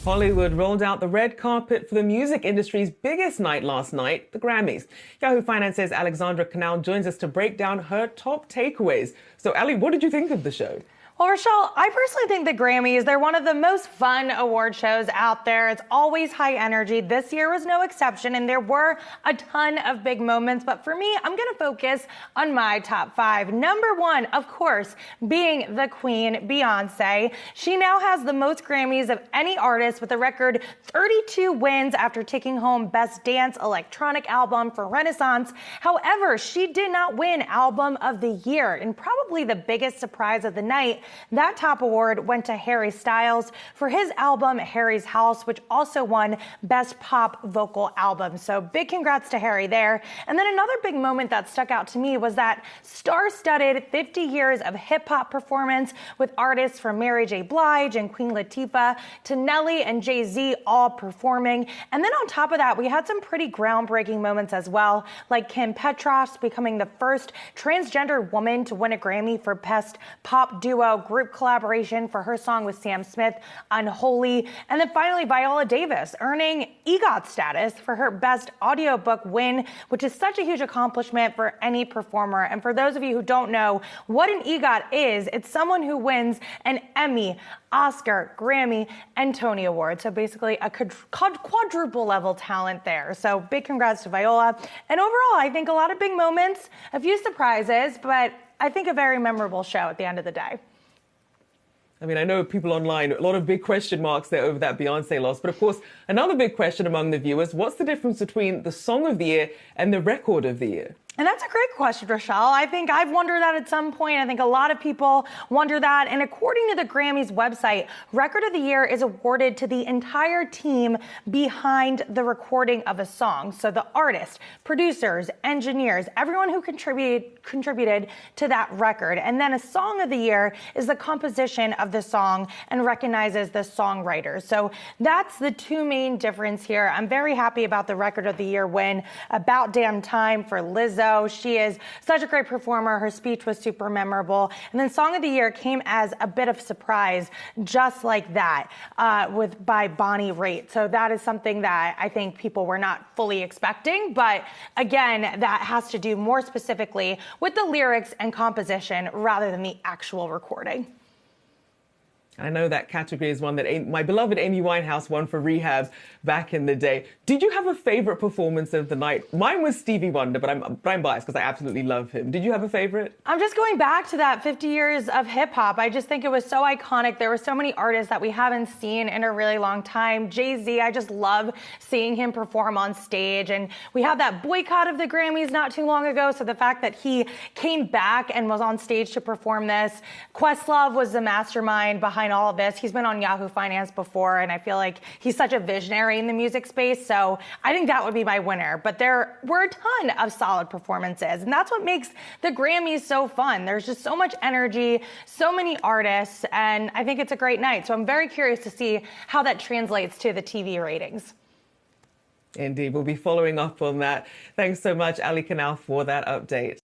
Hollywood rolled out the red carpet for the music industry's biggest night last night, the Grammys. Yahoo Finance's Alexandra Canal joins us to break down her top takeaways. So, Allie, what did you think of the show? Well, Rochelle, I personally think the Grammys, they're one of the most fun award shows out there. It's always high energy. This year was no exception, and there were a ton of big moments. But for me, I'm going to focus on my top five. Number one, of course, being the queen, Beyonce. She now has the most Grammys of any artist with a record 32 wins after taking home Best Dance Electronic Album for Renaissance. However, she did not win Album of the Year, and probably the biggest surprise of the night, that top award went to Harry Styles for his album Harry's House, which also won Best Pop Vocal Album. So big congrats to Harry there. And then another big moment that stuck out to me was that star-studded 50 years of hip-hop performance with artists from Mary J. Blige and Queen Latifah to Nelly and Jay-Z all performing. And then on top of that, we had some pretty groundbreaking moments as well, like Kim Petras becoming the first transgender woman to win a Grammy for Best Pop Duo Group Collaboration for her song with Sam Smith, Unholy. And then finally, Viola Davis earning EGOT status for her Best Audiobook win, which is such a huge accomplishment for any performer. And for those of you who don't know what an EGOT is, it's someone who wins an Emmy, Oscar, Grammy, and Tony Award. So basically a quadruple level talent there. So big congrats to Viola. And overall, I think a lot of big moments, a few surprises, but I think a very memorable show at the end of the day. I mean, I know people online, a lot of big question marks there over that Beyonce loss. But of course, another big question among the viewers, what's the difference between the Song of the Year and the Record of the Year? And that's a great question, Rochelle. I think I've wondered that at some point. I think a lot of people wonder that. And according to the Grammys website, Record of the Year is awarded to the entire team behind the recording of a song. So the artist, producers, engineers, everyone who contributed to that record. And then a Song of the Year is the composition of the song and recognizes the songwriters. So that's the two main difference here. I'm very happy about the Record of the Year win. About damn time for Lizzo. She is such a great performer. Her speech was super memorable. And then Song of the Year came as a bit of surprise, just like that, by Bonnie Raitt. So that is something that I think people were not fully expecting. But again, that has to do more specifically with the lyrics and composition rather than the actual recording. I know that category is one that my beloved Amy Winehouse won for Rehab back in the day. Did you have a favorite performance of the night? Mine was Stevie Wonder, but I'm biased because I absolutely love him. Did you have a favorite? I'm just going back to that 50 years of hip hop. I just think it was so iconic. There were so many artists that we haven't seen in a really long time. Jay-Z, I just love seeing him perform on stage. And we had that boycott of the Grammys not too long ago. So the fact that he came back and was on stage to perform this. Questlove was the mastermind behind all of this. He's been on Yahoo Finance before, and I feel like he's such a visionary in the music space. So I think that would be my winner. But there were a ton of solid performances, and that's what makes the Grammys so fun. There's just so much energy, so many artists, and I think it's a great night. So I'm very curious to see how that translates to the TV ratings. Indeed, we'll be following up on that. Thanks so much, Allie Canal, for that update.